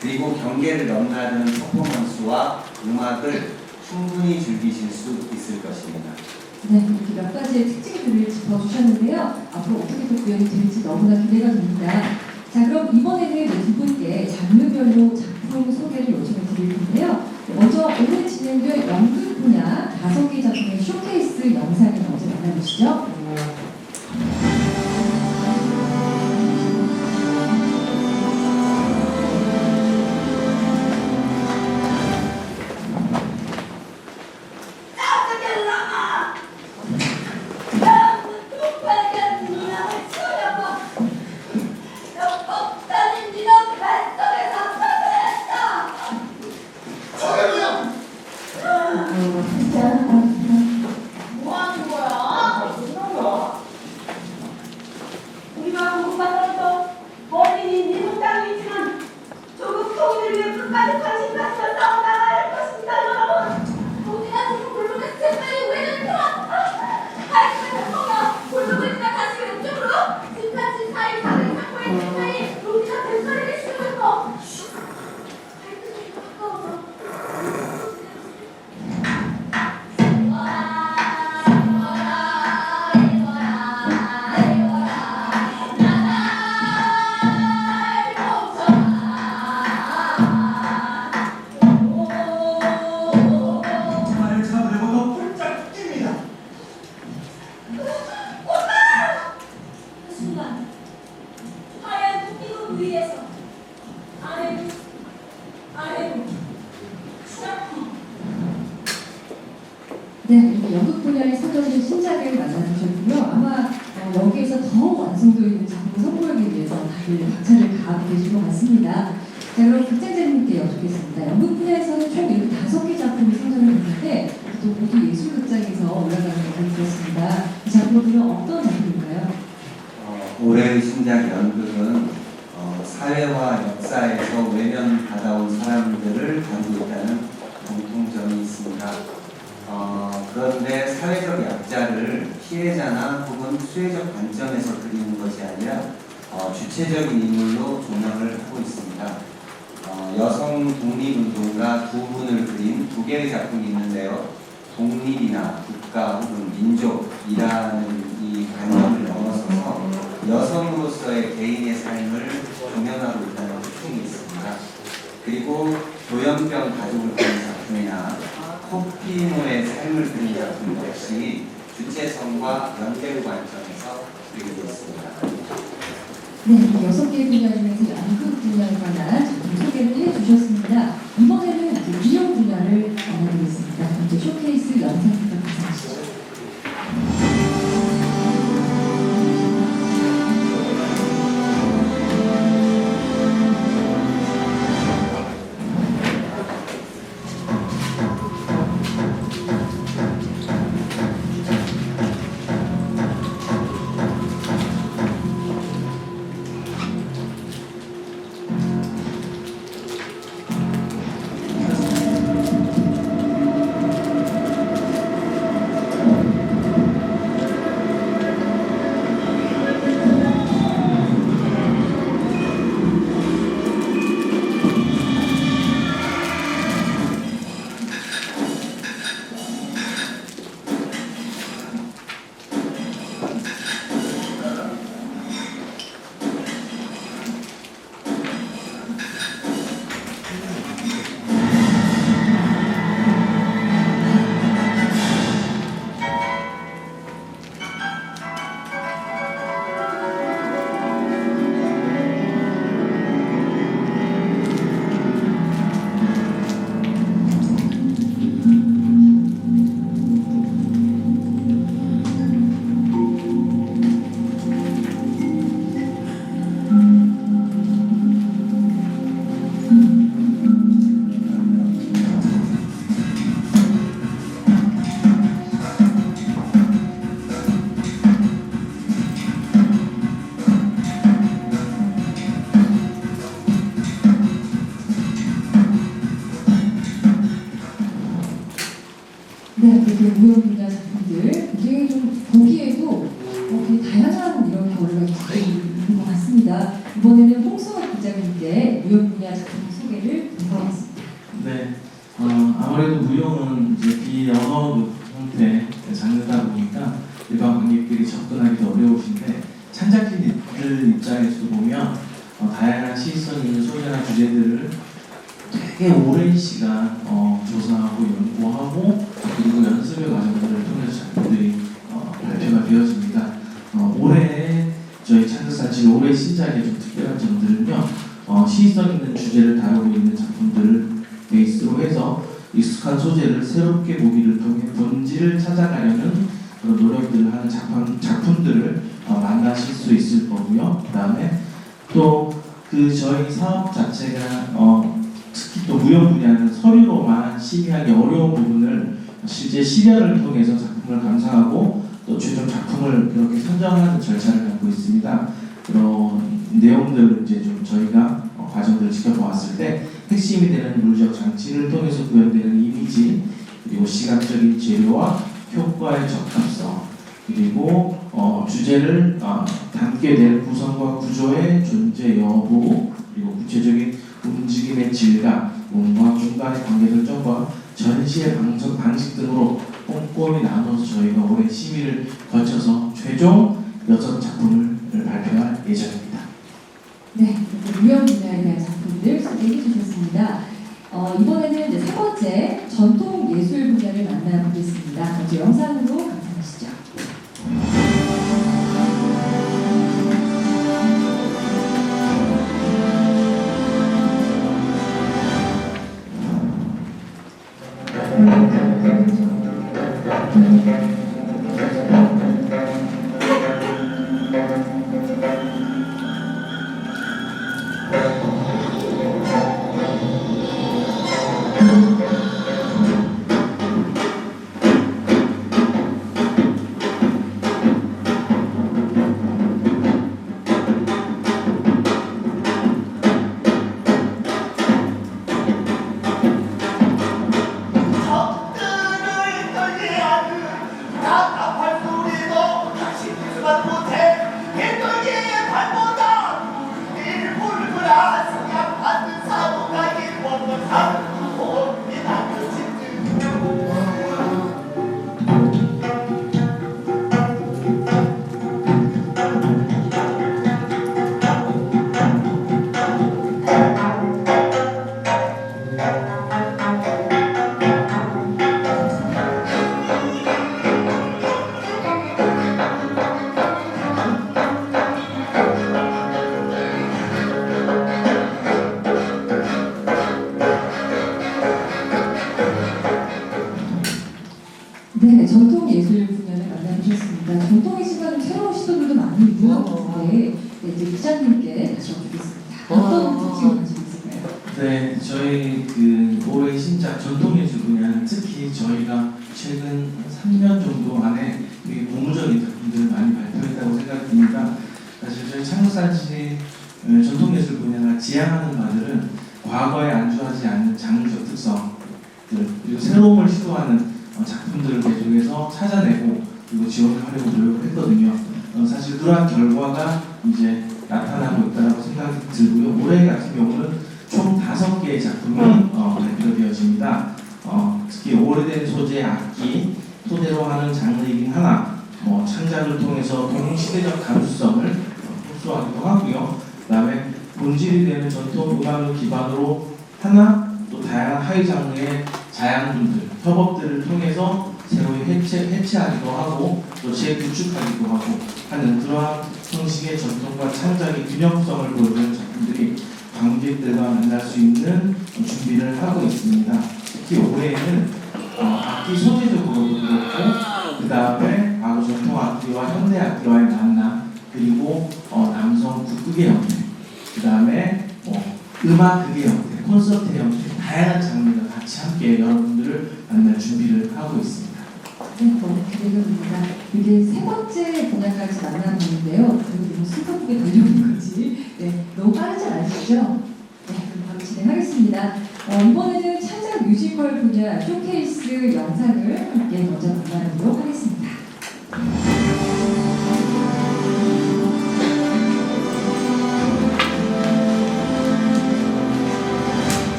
Speaker 4: 그리고 경계를 넘나드는 퍼포먼스와 음악을 충분히 즐기실 수 있을 것입니다.
Speaker 2: 네, 이렇게 몇 가지의 특징들을 짚어주셨는데요. 앞으로 어떻게 또 구현이 될지 너무나 기대가 됩니다. 자, 그럼 이번에는 두 분께 장르별로 작품 소개를 요청을 드릴 텐데요. 먼저 오늘 진행될 연극 분야 5개 작품의 쇼케이스 영상을 먼저 만나보시죠. 네, 이렇게 연극 분야에 서져진 신작을 만나주셨고요. 아마 여기에서 더 완성도 있는 작품을 선보이기 위해서 다들 박차를 가하고 계실 것 같습니다. 자, 그럼 극장장님께 여쭙겠습니다. 연극 분야에서는 총 이렇게 5개 작품이 선정이 됐는데 또 모두 예술극장에서 올라가는 것을 들었습니다. 이 작품들은 어떤 작품인가요?
Speaker 4: 올해의 신작 연극은 사회와 역사에서 외면받아온 사람들을 다루고 있다는 공통점이 있습니다. 그런데 사회적 약자를 피해자나 혹은 수혜적 관점에서 그리는 것이 아니라 주체적인 인물로 조명을 하고 있습니다. 여성 독립운동가 두 분을 그린 2개의 작품이 있는데요. 독립이나 국가 혹은 민족이라는 이 관념을 넘어서서 여성으로서의 개인의 삶을 공연하고 있다는 특징이 있습니다. 그리고 조현병 가족을 그린 작품이나 코피노의 삶을 그린 작품 역시 주체성과 연결 관점에서 그리고 있습니다.
Speaker 2: 네, 6개의 분야 중에서 연극 분야에 관한 작품 소개를 해주셨습니다. 이번에는 무용 분야를 알아보겠습니다. 먼저 쇼케이스 영상부터 감상하시죠. 네, 그 무용 분야 작품들 굉장히 좀 보기에도 되게 다양한 이런 결과 있는 것 같습니다. 이번에는 홍승욱 기자님께 무용 분야 작품 소개를 부탁드리겠습니다.
Speaker 5: 네, 아무래도 무용은 이제 비언어극 형태 장르다 보니까 일반 관객들이 접근하기도 어려우신데 창작자들 입장에서 보면 다양한 시선 있는 소재나 주제들을 되게 오랜 시간 조사하고 연구하고 그리고 연습의 과정들을 통해서 작품들이 발표가 되어집니다. 올해 저희 창작사실 올해 신작의 좀 특별한 점들은요, 시의성 있는 주제를 다루고 있는 작품들을 베이스로 해서 익숙한 소재를 새롭게 보기를 통해 본질을 찾아가려는 그런 노력들을 하는 작품들을 만나실 수 있을 거고요. 그 다음에 또 그 저희 사업 자체가 특히 또 무용 분야는 서류로만 심의하기 어려운 부분을 실제 시련을 통해서 작품을 감상하고 또 최종 작품을 그렇게 선정하는 절차를 갖고 있습니다. 그런 내용들을 이제 좀 저희가 과정들을 지켜보았을 때 핵심이 되는 물리적 장치를 통해서 구현되는 이미지, 그리고 시각적인 재료와 효과의 적합성, 그리고 주제를 담게 될 구성과 구조의 존재 여부, 그리고 구체적인 움직임의 질감, 몸과 공간의 관계 설정과 전시의 방식 등으로 꼼꼼히 나눠서 저희가 올해 심의를 거쳐서 최종 6작품을 발표할 예정입니다.
Speaker 2: 네, 무용 분야에 대한 작품들 소개해 주셨습니다. 이번에는 이제 세 번째 전통 예술 분야를 만나보겠습니다. 먼저 영상으로 감상하시죠.
Speaker 6: 일불불아 성향받는 사고가 일본은 한국입니다.
Speaker 2: 네, 전통 예술 분야를 만나보셨습니다. 전통의 시간은 새로운 시도들도 많이 있는데 네, 이제 기자님께 다시 여쭙겠습니다. 어떤 특징을 가지고 있을까요?
Speaker 5: 네, 저희 그 올해 신작 전통예술 분야는 특히 저희가 최근 3년 정도 안에 되게 고무적인 작품들을 많이 발표했다고 생각됩니다. 사실 저희 창조산시 전통예술 분야가 지향하는 바들은 과거에 안주하지 않는 장르적 특성들 그리고 새로움을 시도하는 작품들을 계속해서 찾아내고 그리고 지원을 하려고 노력을 했거든요. 사실 그러한 결과가 이제 나타나고 있다고 생각이 들고요. 올해 같은 경우는 총 5개의 작품이 발표되어집니다. 특히 오래된 소재 악기 토대로 하는 장르이긴 하나 창작을 통해서 동시대적 가능성을 흡수하기도 하고요. 그 다음에 본질이 되는 전통 음악을 기반으로 하나 또 다양한 하위 장르의 자양분들, 협업들을 통해서 새로이 해체하기도 하고 또 재구축하기도 하고 하는 그러한 형식의 전통과 창작의 균형성을 보여주는 작품들이 관객들과 만날 수 있는 준비를 하고 있습니다. 특히 올해에는 악기 소재적으로도 그렇고 그 다음에 과거 전통 악기와 현대 악기와의 만남 그리고 남성 북극의 형태 그 다음에 음악극의 형태, 콘서트의 형태 다양한 장르가 같이 함께 여러분들을 만날 준비를 하고 있습니다.
Speaker 2: 네, 너무 기대됩니다. 이게 3번째 분야까지 만나보는데요. 그리고 순서쁘게 달려오는 거지. 네, 너무 빠르지 않으시죠? 네, 그럼 바로 진행하겠습니다. 이번에는 창작 뮤지컬 분야 쇼케이스 영상을 함께 먼저 만나보도록 하겠습니다.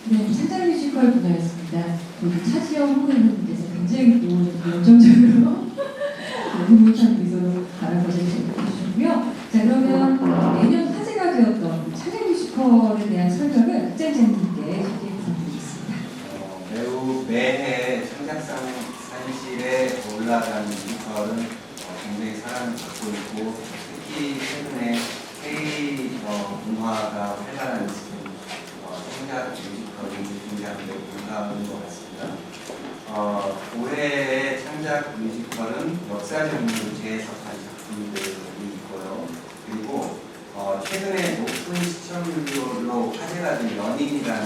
Speaker 2: 네, 창작 뮤지컬 분야였습니다. 우리 차지영 후보님께서 굉장히 또 열정적으로 흐뭇한 미소로 바라보시는 해주셨고요. 자, 그러면 매년 화제가 되었던 창작 뮤지컬에 대한 설명을 국장장님께 소개 부탁드리겠습니다.
Speaker 4: 매우 매해 창작산실에 올라가는 뮤지컬은 굉장히 사랑을 받고 있고 특히 최근에 K 문화가 활발한 지금 창작 뮤지컬이 굉장히 반가운 것 같습니다. 올해의 창작 뮤지컬은 역사적 인물을 재해석한 작품들이 있고요. 그리고 최근에 높은 시청률로 화제가 된 연인이라는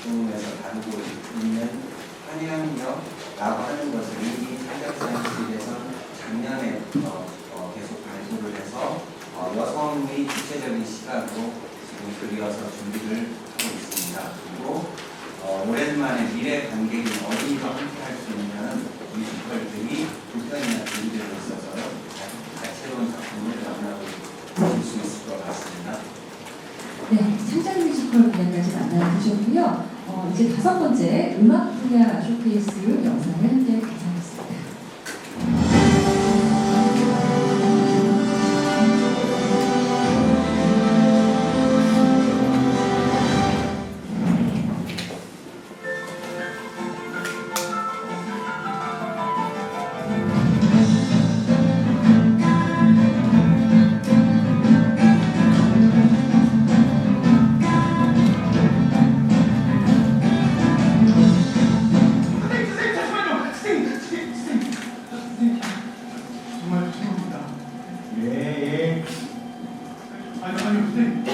Speaker 4: 작품에서 다루고 있는 한양역라고 하는 것을 이미 창작산실에서 작년에 계속 발표를 해서 여성의 구체적인 시각으로 지금 그려서 준비를 하고 있습니다. 그리고 오랜만에 미래 관객이 어린이와 함께 할 수 있는 뮤지컬들이 두 편이나 준비되어 있어서요. 다채로운 작품을 만나볼 수 있을 것 같습니다.
Speaker 2: 네, 창작 뮤지컬 분야까지 만나보셨고요. 이제 5번째 음악 분야 쇼케이스 영상을 함께 감상하겠습니다.
Speaker 6: 정말 죄송합니다. 예. 아니, 선생님.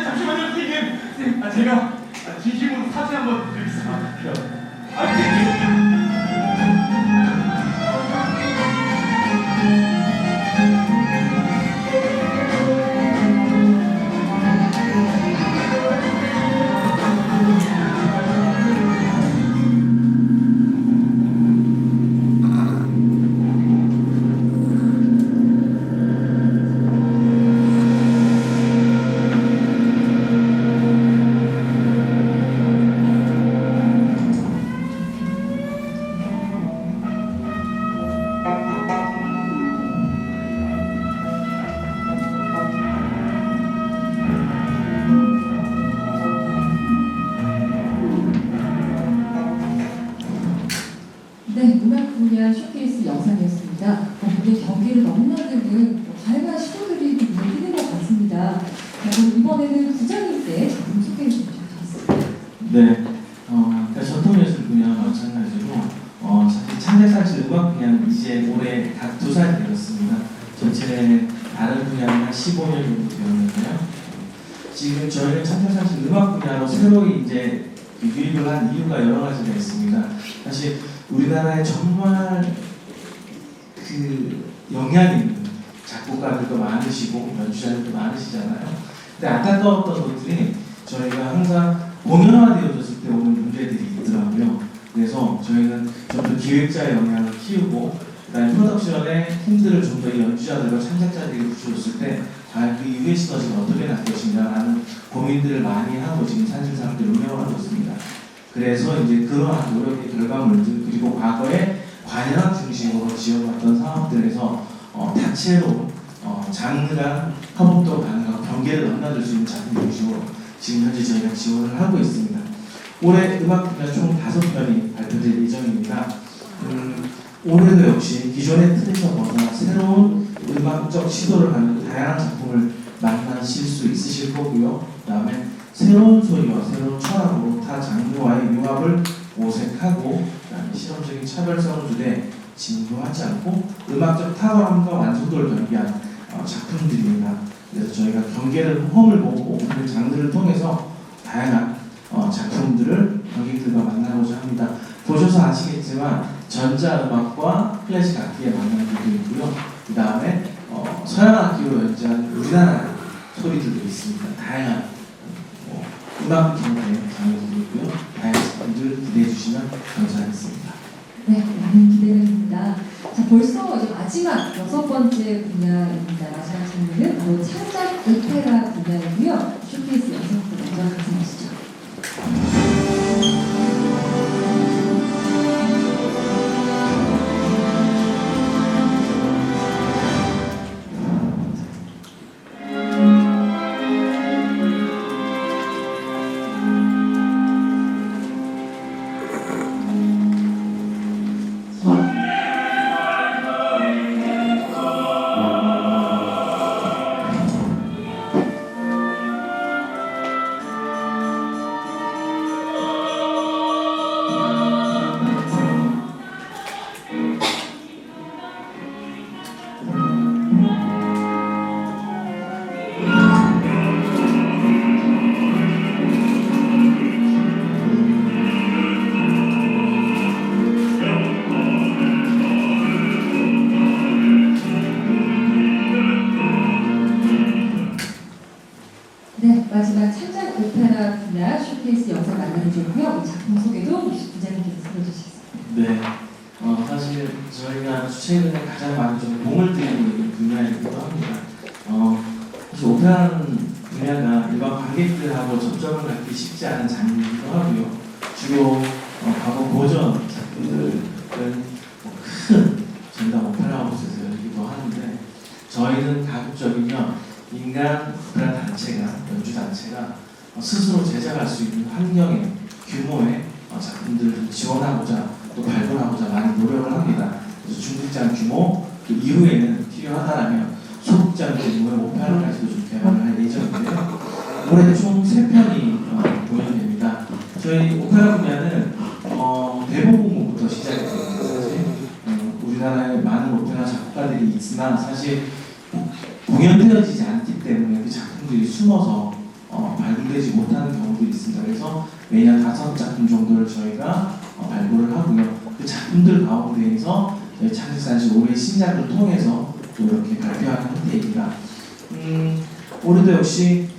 Speaker 6: 잠시만요, 선생님. 제가 진심으로 사죄 한번 드리겠습니다. 파이팅!
Speaker 2: 네, 음악 분야 쇼케이스 영상이었습니다. 오늘 경기를 넘나드는 다양한 시도들이 있는 것 같습니다. 그럼 이번에는 부장님께 작품 소개해 주시면 좋겠습니다.
Speaker 5: 네, 그러니까 전통예술 분야와 마찬가지로 사실 창작사실 음악 분야는 이제 올해 각 2살 되었습니다. 전체 다른 분야는 한 15년 정도 되었는데요. 지금 저희는 창작사실 음악 분야로 새로이 이제 유입을 한 이유가 여러 가지가 있습니다. 사실 우리나라에 정말 그 영향이 있는 작곡가들도 많으시고 연주자들도 많으시잖아요. 근데 안타까웠던 것들이 저희가 항상 공연화되어졌을 때 오는 문제들이 있더라고요. 그래서 저희는 좀 더 기획자의 영향을 키우고 그다음에 프로덕션의 팀들을 좀 더 연주자들과 창작자들이 붙여줬을 때 과연 그 이후의 시너지가 어떻게 날 것인가라는 고민들을 많이 하고 지금 산실사업들을 운영을 하고 있습니다. 그래서 이제 그러한 노력의 결과물들 그리고 과거에 관현악 중심으로 지어왔던 사업들에서 다채로운 장르랑 협업도 가능하고 경계를 넘나들 수 있는 작품 중심으로 지금 현재 저희가 지원을 하고 있습니다. 올해 음악 분야 총 5편이 발표될 예정입니다. 올해도 역시 기존의 틀에서 벗어나 새로운 음악적 시도를 하는 다양한 작품을 만나실 수 있으실 거고요. 그 다음에 새로운 소리와 새로운 철학으로 타 장르와의 융합을 모색하고 그다음에 실험적인 차별성을 두되 진부하지 않고 음악적 탁월함과 완성도를 겸비한 작품들입니다. 그래서 저희가 경계를 홈을 보고 그 장르를 통해서 다양한 작품들을 관객들과 만나고자 합니다. 보셔서 아시겠지만 전자음악과 클래식 악기의 만남도 있고요. 그 다음에 서양 악기로 연주한 우리나라 소리들도 있습니다. 다양한 음악 경계 장르도 있고요. 다양한 작품들 기대해 주시면 감사하겠습니다.
Speaker 2: 네, 많은 기대가 됩니다. 자, 벌써 이제 마지막 6번째 분야입니다. 마지막 장르는 바로 창작 오페라 분야이고요. 쇼케이스 영상부터 먼저 말씀하시죠. 네, 마지막 창작 오페라 분야 쇼케이스 영상 만나주고요. 작품 소개도 부장님께서 들어주시겠습니다.
Speaker 5: 네, 사실 저희가 최근에 가장 많이 좀 공을 들이고 있는 분야이기도 합니다. 사실 오페라는 분야가 일반 관객들하고 접점을 갖기 쉽지 않은 장르이기도 하고요. 주로 과거 고전 작품들은 큰 전당 오페라 하우스에서 열리기도 하는데 저희는 가급적이면 인간 오페라 단체가 연주 단체가 스스로 제작할 수 있는 환경의 규모의 작품들을 지원하고자 또 발굴하고자 많이 노력을 합니다. 그래서 중극장 규모 그 이후에는 필요하다면 소극장 규모의 오페라까지도 좀 개발을 할 예정인데요. 올해 총 3편이 공연됩니다. 저희 오페라 분야는 대본 공부부터 시작이 됩니다. 사실 우리나라에 많은 오페라 작곡가들이 있으나 사실 공연되어지지 않기 때문에 그 작품들이 숨어서 발굴되지 못하는 경우들이 있습니다. 그래서 매년 5작품 정도를 저희가 발굴을 하고요. 그 작품들 가운데에서 저희 창작산실 올해 신작을 통해서 또 이렇게 발표하는 형태입니다. 올해도 역시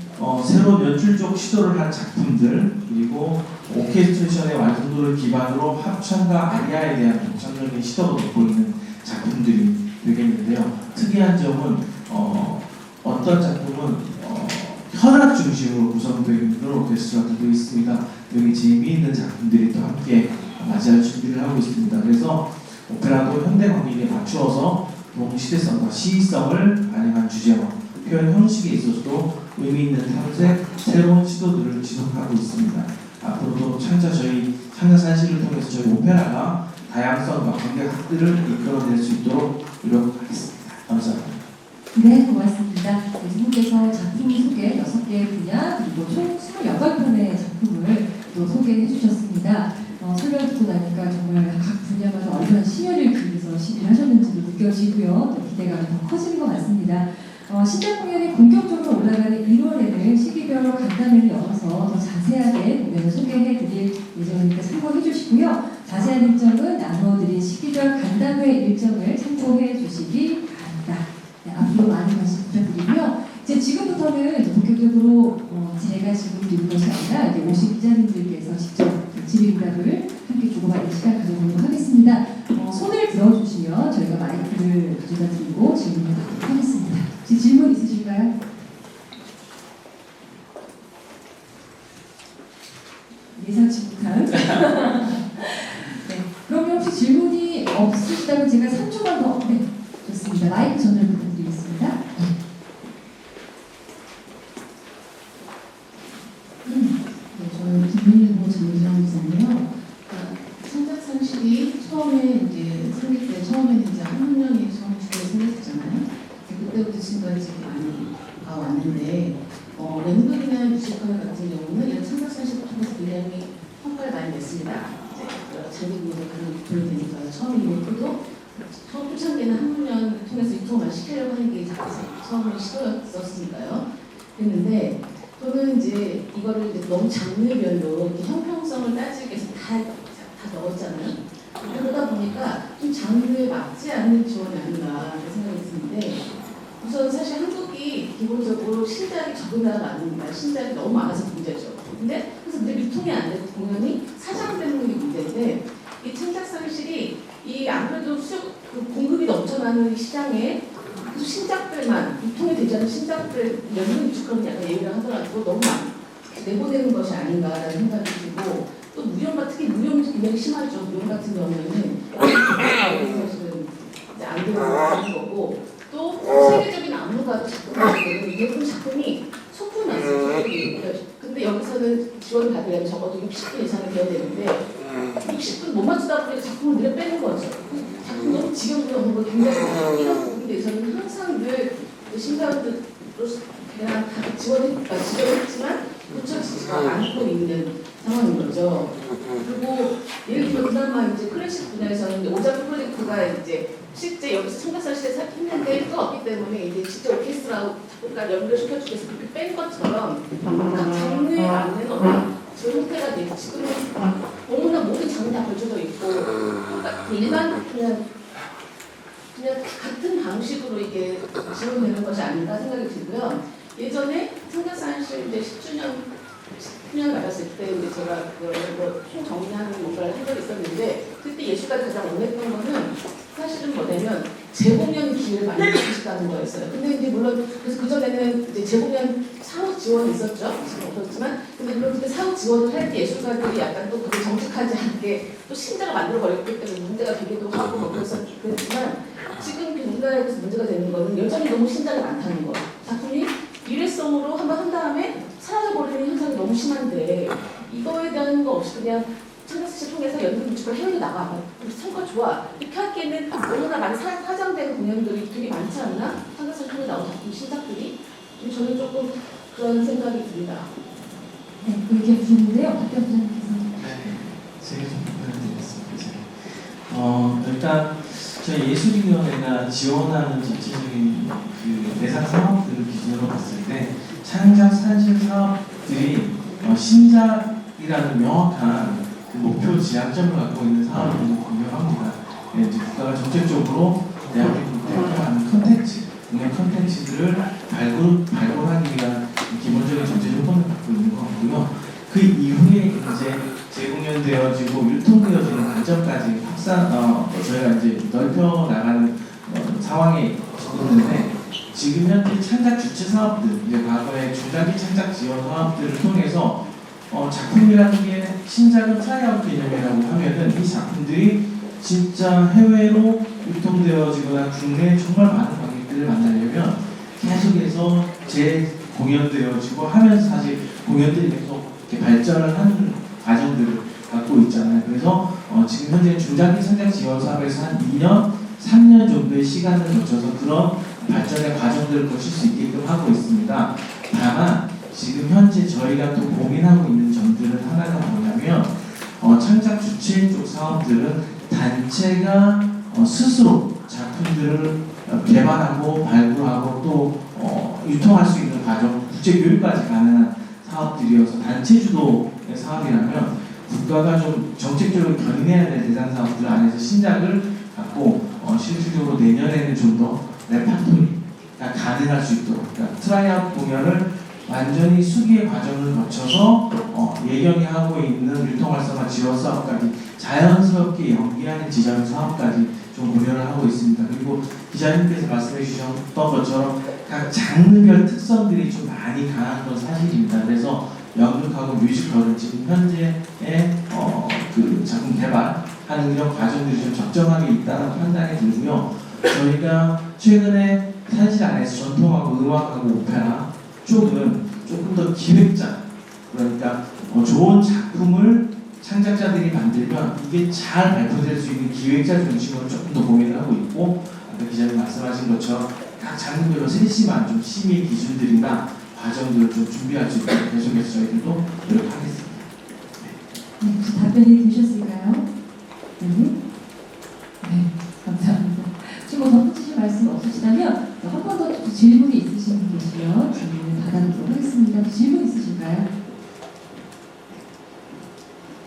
Speaker 5: 새로운 연출적 시도를 한 작품들, 그리고 오케스트레이션의 완성도를 기반으로 합창과 아리아에 대한 독창적인 시도가 돋보이는 작품들이 되겠는데요. 특이한 점은 어떤 작품은 현악 중심으로 구성되어 있는 그런 오케스트라들도 있습니다. 여기 재미있는 작품들이 또 함께 맞이할 준비를 하고 있습니다. 그래서 오페라도 현대 관객에 맞추어서 동시대성과 시의성을 반영한 주제와 표현 형식에 있어서도 의미 있는 탐색, 새로운 시도들을 지속하고 있습니다. 앞으로도 저희 창작산실을 통해서 저희 오페라가 다양성과 관객학들을 이끌어낼 수 있도록 노력하겠습니다. 감사합니다.
Speaker 2: 네, 고맙습니다. 두 분께서 작품 소개 6개 분야 그리고 총 28편의 작품을 또 소개해 주셨습니다. 설명 듣고 나니까 정말 각 분야마다 얼마나 심혈을 기울여서 시기를 하셨는지도 느껴지고요. 또 기대감이 더 커지는 것 같습니다. 신작 공연이 본격적으로 올라가는 1월에는 시기별로 간담회를 열어서 더 자세하게 공연을 소개해 드릴 예정이니까 참고해 주시고요. 자세한 일정은 나누어드린 시기별 간담회 일정을 참고해 주시기 바랍니다. 네, 앞으로 많은 관심 부탁드리고요. 이제 지금부터는 본격적으로 제가 지금 드리는 것이 아니라 이제 오신 기자님들께서 직접 질의응답을 함께 주고받는 시간 가져보도록 하겠습니다. 손을 들어주시면 저희가 마이크를 가져다 드리고 질문을 받도록 하겠습니다. 혹시 질문 있으실까요? 예상치 못한. 네. 그러면 혹시 질문이 없으시다면 제가 3초만 더. 네, 좋습니다. 마이크 전달 부탁드리겠습니다.
Speaker 7: 네, 저는 김민일보 전문기자인데요. 창작산실이 처음에 이제 생길 때 처음에는 이제 한 학년이 처음 주로 생겼잖아요. 그때부터 지금까지 많이 왔는데 랜덤이나 뮤지컬 같은 경우는 이런 창작산실을 통해서 굉장히 성과를 많이 냈습니다. 자기분들 그런 돌려되니까요. 처음이고도 처음 초창기에는 한 학년 통해서 유통만 시키려고 하는 게 처음 시도였었으니까요. 했는데 저는 이제 이거를 이제 너무 장르별로 이렇게 형평성을 따지기 위해서 다 넣었잖아요. 그러다 보니까 좀 장르에 맞지 않는 지원이 아닌가 생각이 드는데 우선 사실 한국이 기본적으로 신작이 적은 나라가 아닙니다. 신작이 너무 많아서 문제죠. 근데 그래서 늘 유통이 안 되고 공연이 사장되는 게 문제인데 이 창작산실이 이 아무래도 공급이 넘쳐나는 시장에 신작들만 유통이 되지 않는 신작들 연극 뮤지컬은 약간 예외를 하더라도 너무 내보내는 것이 아닌가라는 생각이 들고 또 무용과 특히 무용이 굉장히 심하죠. 무용 같은 경우에는 사실은 이제 안 들어가는 거고 또 세계적인 안무가도 작품이 이게 작품이 소품이 났어요. 근데 여기서는 지원을 받으려면 적어도 60분 이상이 돼야 되는데 60분 못 맞추다 보니 작품을 늘려 빼는 거죠. 작품 너무 지겨운 거 굉장히 많아요. 이런 부분에 대해서는 항상 늘 심사위원들로서 그냥 다 지원했지만 도착지지가 않고 있는 상황인 거죠. 그리고 예를 들면 그나마 이제 클래식 분야에서는 오자프 프로젝트가 이제 실제 여기서 창작산실에서 했는데 또 없기 때문에 이제 진짜 오케스트라하고 작곡가 연결시켜주기 위해서 그렇게 뺀 것처럼 각 장르에 맞는 어떤 그 형태가 되고 지금은 너무나 모든 장르 다 걸쳐져 있고 그러니까 일반 그냥 같은 방식으로 이게 지원되는 것이 아닌가 생각이 들고요. 예전에 창작산실 이제 10주년 맞았을 때 이제 제가 총 정리하는 뭔가를 한 적이 있었는데 그때 예술가 가장 원했던 거는 사실은 뭐냐면 재공연 기회를 많이 주시다는 거였어요. 근데 이제 물론 그래서 그 전에는 이제 재공연 사후 지원이 있었죠. 지금 없었지만 근데 물론 그때 사후 지원을 할 때 예술가들이 약간 또 그게 정직하지 않게 또 신작을 만들어 버렸기 때문에 문제가 되기도 하고 뭐 그랬지만 지금 우리나라에서 문제가 되는 거는 여전히 너무 신작이 많다는 거. 작품이 일회성으로 한번 한 다음에 사라져버리는 현상이 너무 심한데 이거에 대한 거 없이 그냥 창작산실 통해서 연극 뮤지컬 해외로 나가 성과 좋아 이렇게 하기에는 너무나 많이 사장된 공연들이 되게 많지 않나? 창작산실 통해 나온 작품 신작들이 저는 조금 그런 생각이 듭니다.
Speaker 2: 네, 그 얘기해 주셨는데요. 박경 부장님께서.
Speaker 5: 제가 좀 답변드리겠습니다. 일단 저희 예술위원회가 지원하는 전체적인 그 대상 사업들을 기준으로 봤을 때 창작산실 사업들이 신작이라는 명확한 그 목표 지향점을 갖고 있는 사업이 분명합니다. 이제 국가가 정책적으로 대한민국을 대표하는 컨텐츠, 국내 컨텐츠들을 발굴하기 위한 기본적인 정책 조건을 갖고 있는 것 같고요. 그 이후에 이제 재공연되어지고 유통되어지는 관점까지 저희가 이제 넓혀 나가는 상황에 있는데, 지금 현재 창작 주체 사업들, 이제 과거에 중장기 창작 지원 사업들을 통해서 작품이라는 게 신작은 트라이아웃 개념이라고 하면은 이 작품들이 진짜 해외로 유통되어지거나 국내에 정말 많은 관객들을 만나려면 계속해서 재공연되어지고 하면서 사실 공연들이 계속 이렇게 발전을 하는 과정들을 갖고 있잖아요. 그래서 지금 현재 중장기 창작 지원 사업에서 한 2년, 3년 정도의 시간을 거쳐서 그런 발전의 과정들을 거칠 수 있게끔 하고 있습니다. 다만 지금 현재 저희가 또 고민하고 있는 점들은 하나가 뭐냐면 창작 주체 쪽 사업들은 단체가 스스로 작품들을 개발하고 발굴하고 또 유통할 수 있는 과정, 국제 교육까지 가능한 사업들이어서 단체 주도의 사업이라면 국가가 좀 정책적으로 견인해야 될 대상 사업들 안에서 신작을 갖고 실질적으로 내년에는 좀 더 레파토리가 가능할 수 있도록, 그러니까 트라이아웃 공연을 완전히 수기의 과정을 거쳐서 예경이 하고 있는 유통활성화 지원 사업까지 자연스럽게 연계하는 지정 사업까지 좀 고려를 하고 있습니다. 그리고 기자님께서 말씀해 주셨던 것처럼 각 장르별 특성들이 좀 많이 강한 건 사실입니다. 그래서 연극하고 뮤지컬은 지금 현재의 그 작품 개발하는 이런 과정들이 좀 적정하게 있다는 판단이 들고요. 저희가 최근에 사실 안에서 전통하고 음악하고 오페라 쪽은 조금 더 기획자, 그러니까 좋은 작품을 창작자들이 만들면 이게 잘 발표될 수 있는 기획자 중심으로 조금 더 고민을 하고 있고, 아까 기자님 말씀하신 것처럼 각 장르별로 세심한 좀 심의 기준들이나 과정들을 좀 준비할 수 있도록 계속해서 저희들도 노력하겠습니다.
Speaker 2: 네, 혹시 답변이 되셨을까요? 네, 감사합니다. 혹시 뭐 덧붙이실 말씀 없으시다면 한 번 더 질문이 있으신 분 계시면 질문을 받아보도록 하겠습니다. 질문 있으실까요?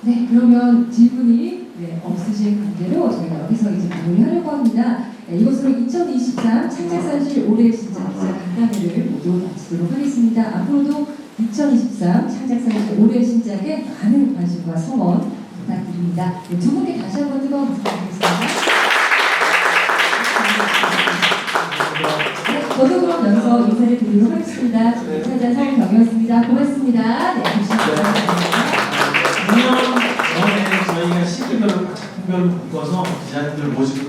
Speaker 2: 네, 그러면 질문이 없으실 관계로 저희가 여기서 이제 마무리하려고 합니다. 이것으로 2023 창작산실 올해의 신작 기자 간담회를 모두 마치도록 하겠습니다. 앞으로도 2023 창작산실 올해의 신작에 많은 관심과 성원 부탁드립니다. 두 분께 다시 한번 뜨거운 박수 부탁드리겠습니다. 네, 저도 그럼 여기서 인사를 드리도록 하겠습니다. 창작 성경이었습니다. 고맙습니다. 네, 감사합니다.
Speaker 5: 작년 전에 저희가 시기별로 작품별로 묶어서 기자님들 모시고